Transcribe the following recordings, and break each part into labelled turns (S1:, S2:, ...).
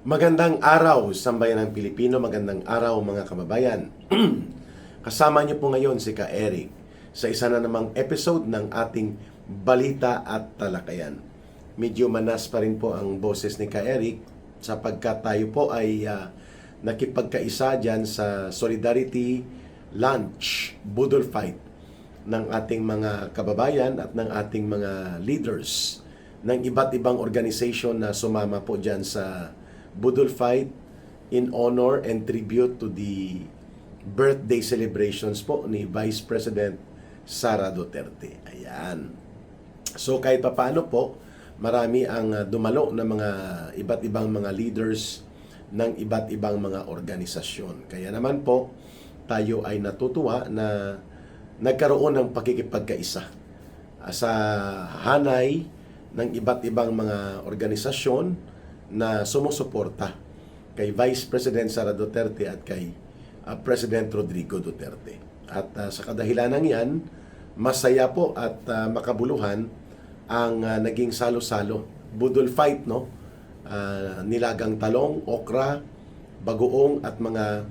S1: Magandang araw, sambayan ng Pilipino. Magandang araw, mga kababayan. Kasama niyo po ngayon si Ka Eric sa isa na namang episode ng ating Balita at Talakayan. Medyo manas pa rin po ang boses ni Ka Eric sapagkat tayo po ay nakipagkaisa dyan sa Solidarity Lunch, Budol Fight ng ating mga kababayan at ng ating mga leaders ng iba't ibang organisasyon na sumama po dyan sa Budol Fight in honor and tribute to the birthday celebrations po ni Vice President Sara Duterte. Ayan. So kahit pa paano po, marami ang dumalo na mga iba't ibang mga leaders ng iba't ibang mga organisasyon. Kaya naman po, tayo ay natutuwa na nagkaroon ng pakikipagkaisa sa hanay ng iba't ibang mga organisasyon na sumusuporta kay Vice President Sara Duterte at kay President Rodrigo Duterte. At sa kadahilanan yan, masaya po at makabuluhan ang naging salo-salo. Budol fight, no? Nilagang talong, okra, bagoong at mga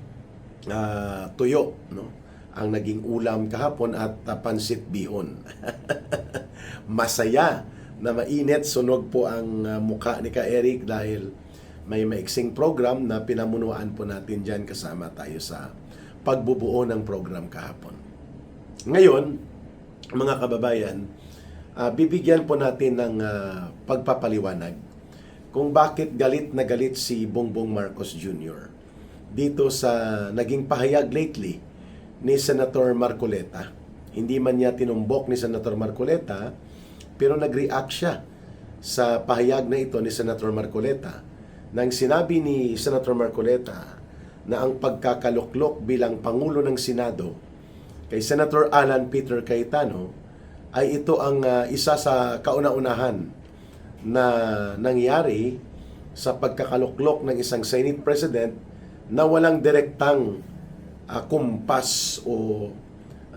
S1: tuyo, no? Ang naging ulam kahapon at pansit bihon. Masaya na mainit, sunog po ang mukha ni Ka Eric dahil may maiksing program na pinamunuan po natin dyan kasama tayo sa pagbubuo ng program kahapon. Ngayon, mga kababayan, bibigyan po natin ng pagpapaliwanag kung bakit galit na galit si Bongbong Marcos Jr. dito sa naging pahayag lately ni Senator Marcoleta. Hindi man niya tinumbok ni Senator Marcoleta, pero nag-react siya sa pahayag na ito ni Senator Marcoleta nang sinabi ni Senator Marcoleta na ang pagkakaluklok bilang Pangulo ng Senado kay Senator Alan Peter Cayetano ay ito ang isa sa kauna-unahan na nangyari sa pagkakaluklok ng isang Senate President na walang direktang kumpas o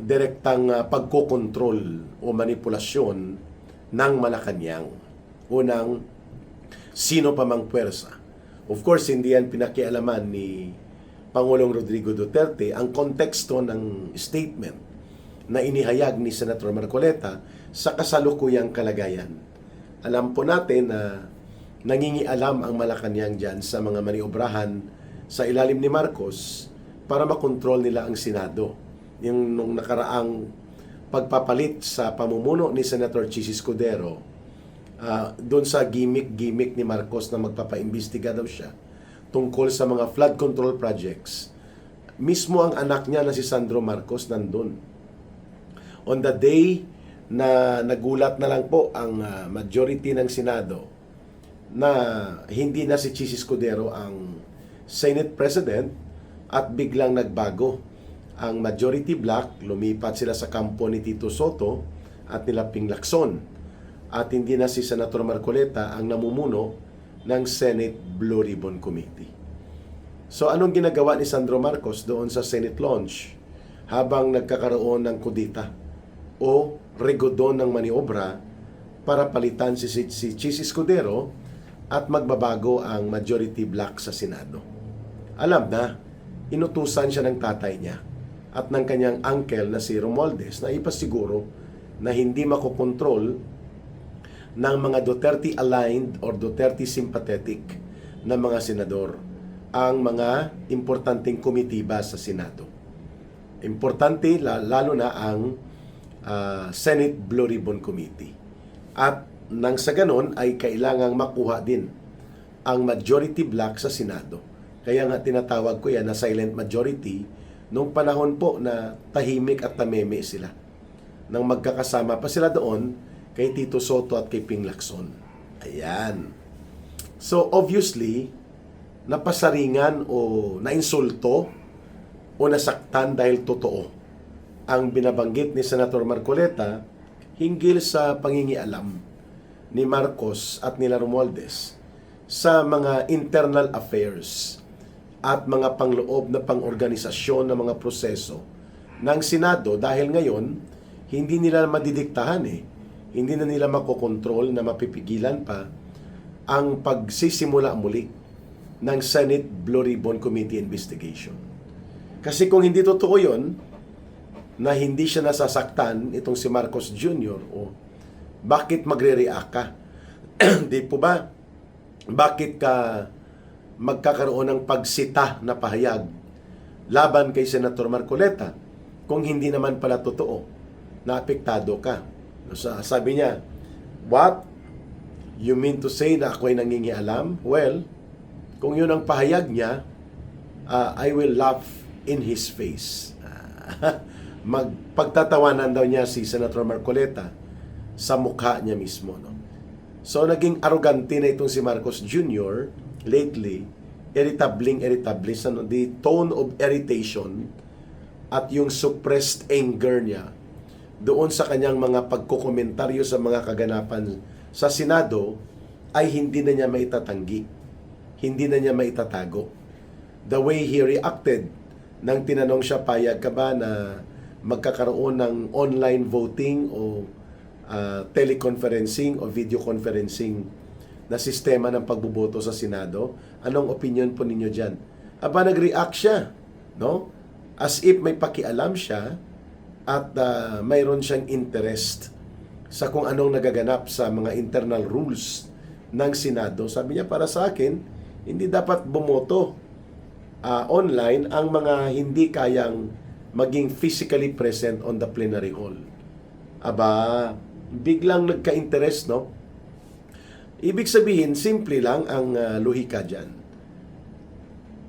S1: direktang pagkokontrol o manipulasyon ng Malacanang o ng sino pa mang puwersa. Of course, hindi yan pinakialaman ni Pangulong Rodrigo Duterte ang konteksto ng statement na inihayag ni Senator Marcoleta sa kasalukuyang kalagayan. Alam po natin na nangingialam ang Malacanang dyan sa mga maniobrahan sa ilalim ni Marcos para makontrol nila ang Senado. Yung nung nakaraang pagpapalit sa pamumuno ni Senator Chis Escudero doon sa gimmick ni Marcos na magpapaimbestiga daw siya tungkol sa mga flood control projects. Mismo ang anak niya na si Sandro Marcos nandun. On the day na nagulat na lang po ang majority ng Senado na hindi na si Chis Escudero ang Senate President at biglang nagbago ang majority block, lumipat sila sa kampo ni Tito Soto at nila Ping Lacson. At hindi na si Senator Marcoleta ang namumuno ng Senate Blue Ribbon Committee. So anong ginagawa ni Sandro Marcos doon sa Senate launch habang nagkakaroon ng kudita o regodon ng maniobra para palitan si Chis Escudero at magbabago ang majority block sa Senado? Alam na, inutusan siya ng tatay niya at ng kanyang uncle na si Romualdez na ipasiguro na hindi makokontrol ng mga Duterte-aligned or Duterte-sympathetic na mga senador ang mga importanteng komitiba sa Senado. Importante lalo na ang Senate Blue Ribbon Committee. At nang sa ganon ay kailangang makuha din ang majority block sa Senado. Kaya nga tinatawag ko yan na silent majority nung panahon po na tahimik at tameme sila. Nang magkakasama pa sila doon kay Tito Soto at kay Ping Lacson. Ayan. So obviously, napasaringan o nainsulto o nasaktan dahil totoo ang binabanggit ni Senator Marcoleta hinggil sa pangingialam ni Marcos at nila Romualdez sa mga internal affairs at mga pangloob na pang-organisasyon ng mga proseso ng Senado dahil ngayon hindi nila madidiktahan hindi na nila makokontrol na mapipigilan pa ang pagsisimula muli ng Senate Blue Ribbon Committee investigation. Kasi kung hindi totoo yun, na hindi siya nasasaktan, itong si Marcos Jr., o bakit magre-react ka? Di po ba? Bakit ka magkakaroon ng pagsita na pahayag laban kay Senator Marcoleta kung hindi naman pala totoo na apektado ka? Sabi niya, what? You mean to say na ako'y nangingialam? Well, kung yun ang pahayag niya, I will laugh in his face. Pagtatawanan daw niya si Senator Marcoleta sa mukha niya mismo. No? So, naging arrogante na itong si Marcos Jr. lately, irritable. The tone of irritation at yung suppressed anger niya doon sa kanyang mga pagkokomentaryo sa mga kaganapan sa Senado ay hindi na niya maitatanggi. Hindi na niya maitatago. The way he reacted nang tinanong siya, payag ka ba na magkakaroon ng online voting o teleconferencing o video conferencing na sistema ng pagboboto sa Senado? Anong opinion po ninyo dyan? Aba, nag-react siya, no? As if may pakialam siya at mayroon siyang interest sa kung anong nagaganap sa mga internal rules ng Senado. Sabi niya, para sa akin, hindi dapat bumoto online ang mga hindi kayang maging physically present on the plenary hall. Aba, biglang nagka-interest, no? Ibig sabihin, simple lang ang lohika dyan.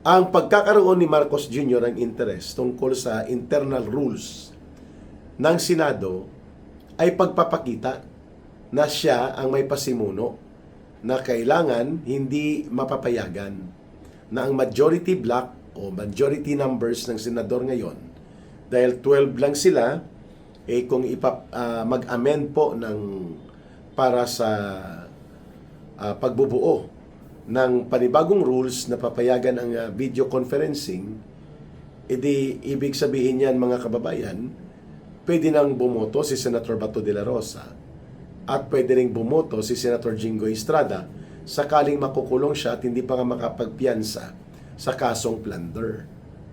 S1: Ang pagkakaroon ni Marcos Jr. ng interest tungkol sa internal rules ng Senado ay pagpapakita na siya ang may pasimuno na kailangan hindi mapapayagan na ang majority block o majority numbers ng senador ngayon, dahil 12 lang sila, kung mag-amend po para sa pagbubuo ng panibagong rules na papayagan ang video conferencing, edi ibig sabihin yan, mga kababayan, pwede nang bumoto si Senator Bato de la Rosa at pwede ring bumoto si Senator Jinggoy Estrada sakaling makukulong siya at hindi pa nga makapagpiyansa sa kasong plunder.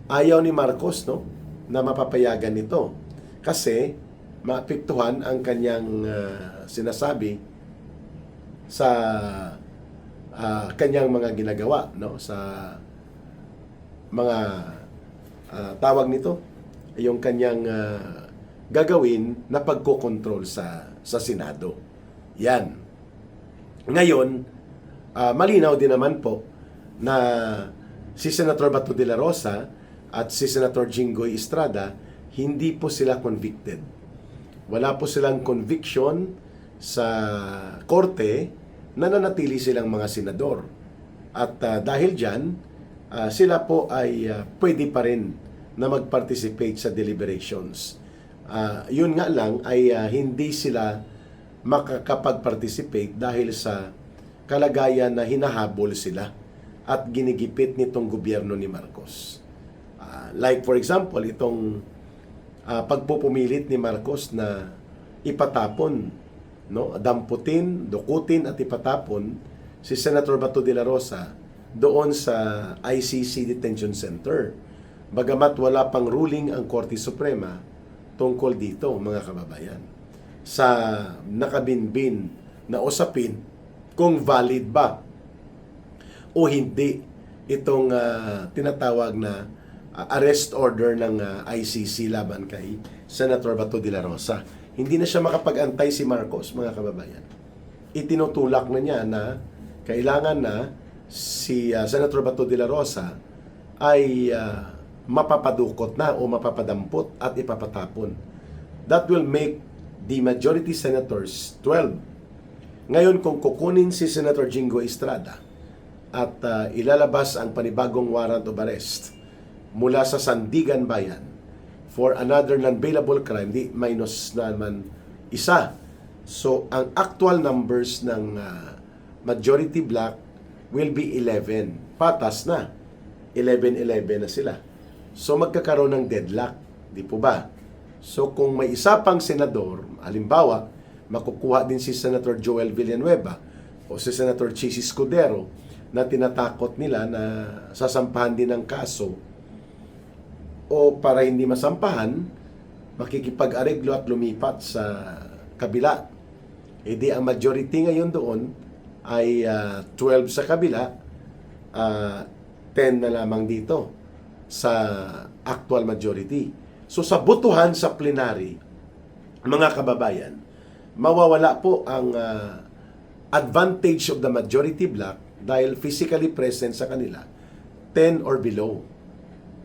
S1: Ayaw ni Marcos, no, na mapapayagan ito kasi maapektuhan ang kanyang sinasabi sa kanyang mga ginagawa, no, sa mga tawag nito, yung kanyang gagawin na pagkokontrol sa Senado. Yan. Ngayon, malinaw din naman po na si Senator Bato de la Rosa at si Senator Jinggoy Estrada, hindi po sila convicted. Wala po silang conviction sa korte na nanatili silang mga senador. At dahil dyan, sila po ay pwede pa rin na mag-participate sa deliberations. Yun nga lang ay hindi sila makakapag-participate dahil sa kalagayan na hinahabol sila at ginigipit nitong gobyerno ni Marcos. Like for example, itong pagpupumilit ni Marcos na ipatapon, no, damputin, dukutin at ipatapon si Senator Bato de la Rosa doon sa ICC Detention Center. Bagamat wala pang ruling ang Korte Suprema tungkol dito, mga kababayan, sa nakabinbin na usapin kung valid ba o hindi itong tinatawag na arrest order ng ICC laban kay Senator Bato de la Rosa. Hindi na siya makapag-antay si Marcos, mga kababayan. Itinutulak na niya na kailangan na si Senator Bato de la Rosa ay mapapadukot na o mapapadampot at ipapatapon. That will make the majority senators 12. Ngayon, kung kukunin si Senator Jinggoy Estrada at ilalabas ang panibagong warrant of arrest mula sa Sandigan Bayan for another non-bailable crime, di minus naman isa. So, ang actual numbers ng majority block will be 11. Patas na. 11-11 na sila. So, magkakaroon ng deadlock. Di po ba? So, kung may isa pang senador, halimbawa, makukuha din si Senator Joel Villanueva o si Senator Chis Escudero na tinatakot nila na sasampahan din ng kaso o para hindi masampahan, makikipag-areglo at lumipat sa kabila. E di ang majority ngayon doon ay 12 sa kabila, 10 na lamang dito sa actual majority. So sa botohan sa plenary, mga kababayan, mawawala po ang advantage of the majority bloc dahil physically present sa kanila 10 or below.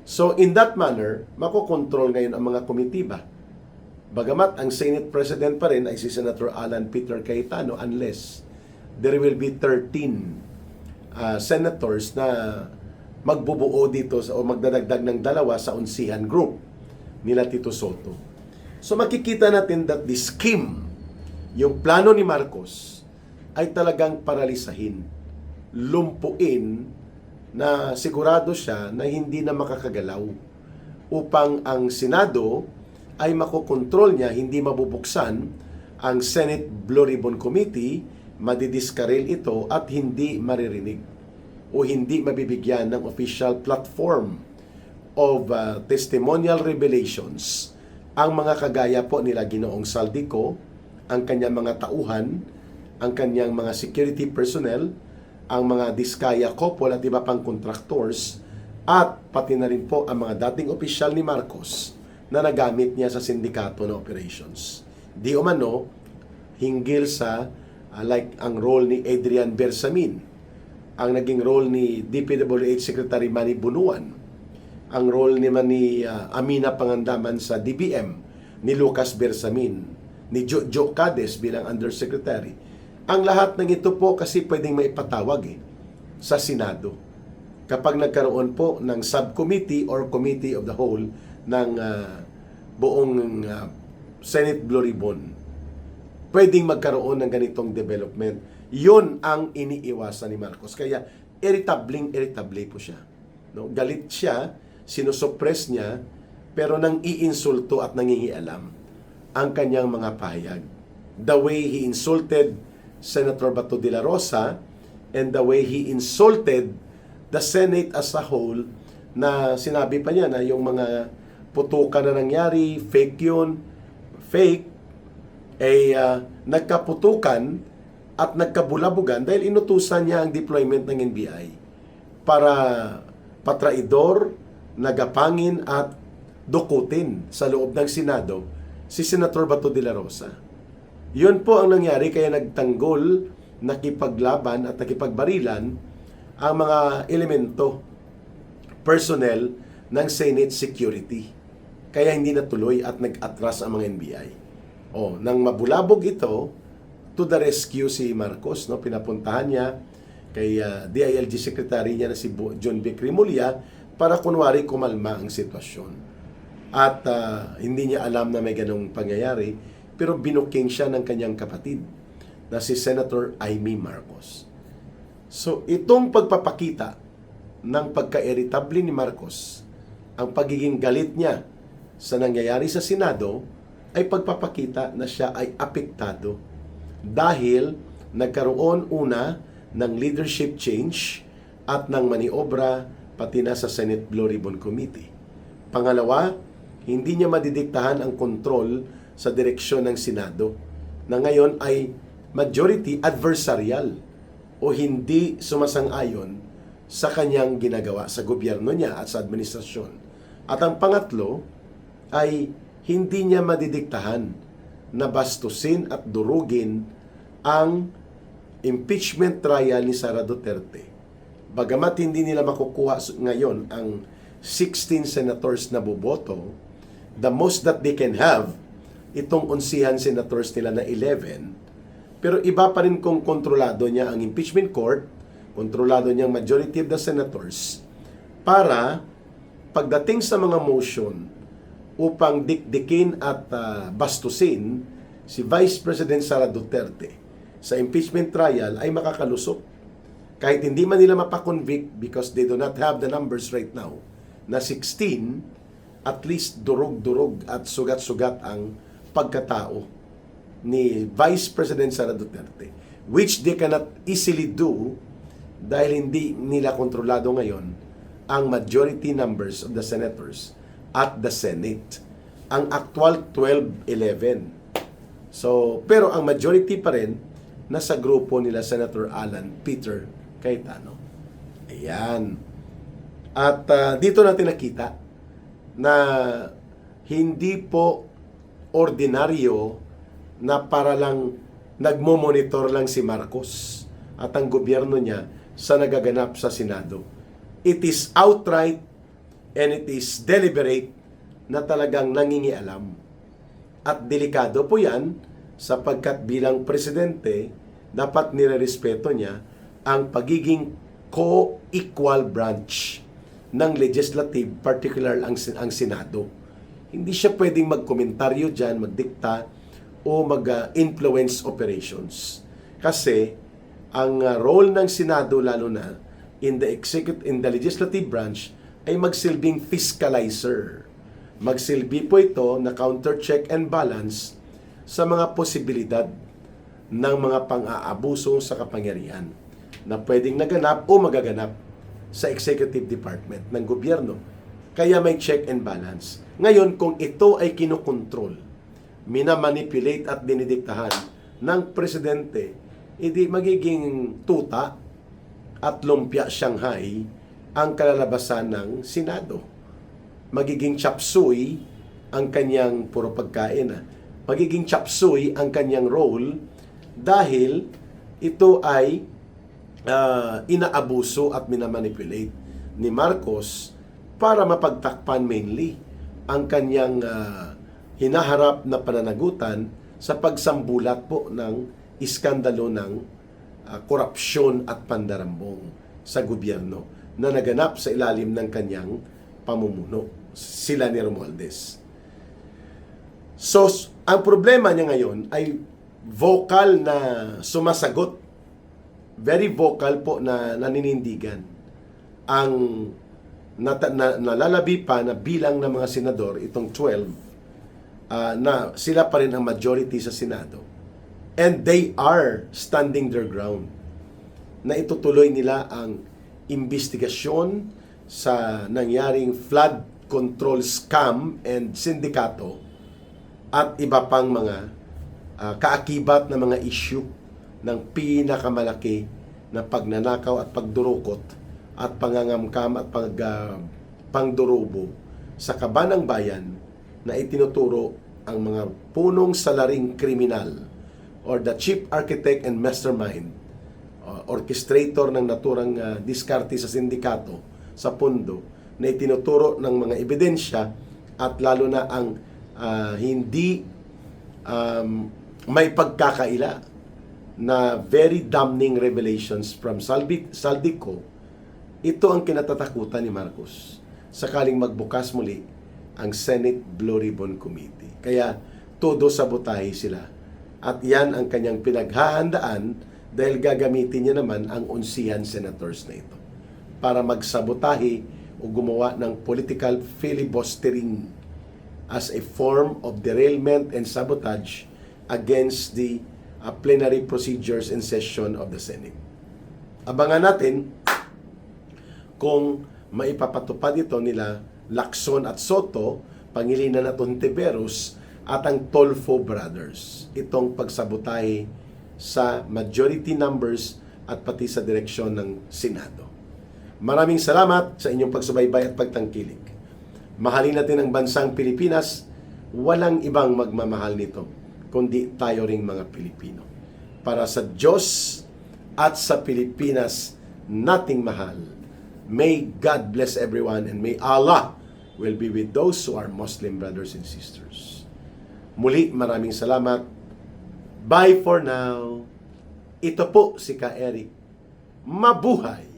S1: So in that manner, makokontrol ngayon ang mga komitiba. Bagamat ang Senate President pa rin ay si Senator Alan Peter Cayetano unless there will be 13 senators na magbubuo dito o magdadagdag ng dalawa sa unsihan group nila Tito Soto. So makikita natin that the scheme, yung plano ni Marcos, ay talagang paralisahin, lumpuin, na sigurado siya na hindi na makakagalaw upang ang Senado ay makokontrol niya, hindi mabubuksan ang Senate Blue Ribbon Committee, madidiskarel ito at hindi maririnig o hindi mabibigyan ng official platform of testimonial revelations ang mga kagaya po nila Ginoong Saldico, ang kanyang mga tauhan, ang kanyang mga security personnel, ang mga Diskaya couple at iba pang contractors, at pati na rin po ang mga dating opisyal ni Marcos na nagamit niya sa sindikato na operations. Di umano, hinggil sa like ang role ni Adrian Bersamin, ang naging role ni DPWH Secretary Manny Bunuan, ang role ni Amina Pangandaman sa DBM, ni Lucas Bersamin, ni Jojo Cades bilang Undersecretary. Ang lahat ng ito po kasi pwedeng maipatawag sa Senado. Kapag nagkaroon po ng subcommittee or committee of the whole ng buong Senate Blue Ribbon, pwedeng magkaroon ng ganitong development. Yun ang iniiwasan ni Marcos. Kaya irritable po siya. No? Galit siya, sinusuppress niya, pero nang iinsulto at nangingialam ang kanyang mga pahayag. The way he insulted Senator Bato de la Rosa and the way he insulted the Senate as a whole, na sinabi pa niya na yung mga putukan na nangyari, fake yun, fake, ay nagkaputukan at nagkabulabugan dahil inutusan niya ang deployment ng NBI para patraidor, nagapangin at dukutin sa loob ng Senado si Senator Bato de la Rosa. Yun po ang nangyari, kaya nagtanggol, nakipaglaban at nakipagbarilan ang mga elemento, personnel ng Senate Security. Kaya hindi natuloy at nag-atras ang mga NBI. Nang mabulabog ito, to the rescue si Marcos, no? Pinapuntahan niya kay DILG Secretary niya na si John B. Crimolia para kunwari kumalma ang sitwasyon. At hindi niya alam na may ganong pangyayari, pero binuking siya ng kanyang kapatid na si Senator Amy Marcos. So, itong pagpapakita ng pagka-irritable ni Marcos, ang pagiging galit niya sa nangyayari sa Senado, ay pagpapakita na siya ay apektado dahil nagkaroon una ng leadership change at ng maniobra pati na sa Senate Blue Ribbon Committee. Pangalawa, hindi niya madidiktahan ang kontrol sa direksyon ng Senado na ngayon ay majority adversarial o hindi sumasang-ayon sa kanyang ginagawa sa gobyerno niya at sa administrasyon. At ang pangatlo ay hindi niya madidiktahan na bastusin at durugin ang impeachment trial ni Sara Duterte. Bagamat hindi nila makukuha ngayon ang 16 senators na boboto, the most that they can have itong unsihan senators nila na 11, pero iba pa rin kung kontrolado niya ang impeachment court, kontrolado niya ang majority of the senators, para pagdating sa mga motion upang dikdikin at bastusin si Vice President Sara Duterte sa impeachment trial ay makakalusot. Kahit hindi man nila mapakonvict because they do not have the numbers right now na 16, at least durog-durog at sugat-sugat ang pagkatao ni Vice President Sara Duterte, which they cannot easily do dahil hindi nila kontrolado ngayon ang majority numbers of the senators at the Senate. Ang actual 12-11. So, pero ang majority pa rin nasa grupo nila Senator Alan Peter Cayetano. Ayan. At dito natin nakita na hindi po ordinaryo na para lang nagmo-monitor lang si Marcos at ang gobyerno niya sa nagaganap sa Senado. It is outright and it is deliberate na talagang nangingialam. At delikado po yan sapagkat bilang presidente, dapat nirerespeto niya ang pagiging co-equal branch ng legislative, particular ang Senado. Hindi siya pwedeng magkomentaryo dyan, magdikta, o mag-influence operations. Kasi, ang role ng Senado, lalo na in the legislative branch, ay magsilbing fiscalizer. Magsilbi po ito na counter check and balance sa mga posibilidad ng mga pang-aabuso sa kapangyarihan na pwedeng naganap o magaganap sa executive department ng gobyerno. Kaya may check and balance. Ngayon, kung ito ay kinokontrol, minamanipulate at dinidiktahan ng presidente, hindi magiging tuta at lumpia Shanghai ang kalalabasan ng Senado. Magiging chapsuy ang kanyang puro pagkain. Magiging chapsuy ang kanyang role dahil ito ay inaabuso at minamanipulate ni Marcos para mapagtakpan mainly ang kanyang hinaharap na pananagutan sa pagsambulat po ng iskandalo ng korupsyon at pandarambong sa gobyerno na naganap sa ilalim ng kanyang pamumuno, sila ni Romualdez. So, ang problema niya ngayon ay vocal na sumasagot, very vocal po na naninindigan ang nalalabi pa na bilang ng mga senador, itong 12, na sila pa rin ang majority sa Senado. And they are standing their ground na itutuloy nila ang investigasyon sa nangyaring flood control scam and sindikato at iba pang mga kaakibat na mga issue ng pinakamalaki na pagnanakaw at pagdurukot at pangangamkam at pangdurubo sa kabanang bayan na itinuturo ang mga punong salaring kriminal or the chief architect and mastermind, orchestrator ng naturang diskarte sa sindikato, sa pondo, na itinuturo ng mga ebidensya at lalo na ang hindi may pagkakaila na very damning revelations from Saldico. Ito ang kinatatakutan ni Marcos sakaling magbukas muli ang Senate Blue Ribbon Committee. Kaya todo sabotahe sila. At yan ang kanyang pinaghahandaan dahil gagamitin niya naman ang 11 senators na ito para magsabotahe o gumawa ng political filibustering as a form of derailment and sabotage against the plenary procedures and session of the Senate. Abangan natin kung maipapatupad ito nila Lacson at Soto, Pangilinan at Ontiveros at ang Tolfo brothers. Itong pagsabotahe sa majority numbers at pati sa direksyon ng Senado. Maraming salamat sa inyong pagsubaybay at pagtangkilik. Mahalin natin ang bansang Pilipinas. Walang ibang magmamahal nito kundi tayo ring mga Pilipino. Para sa Diyos at sa Pilipinas nating mahal. May God bless everyone and may Allah will be with those who are Muslim brothers and sisters. Muli, maraming salamat. Bye for now. Ito po si Ka Eric. Mabuhay!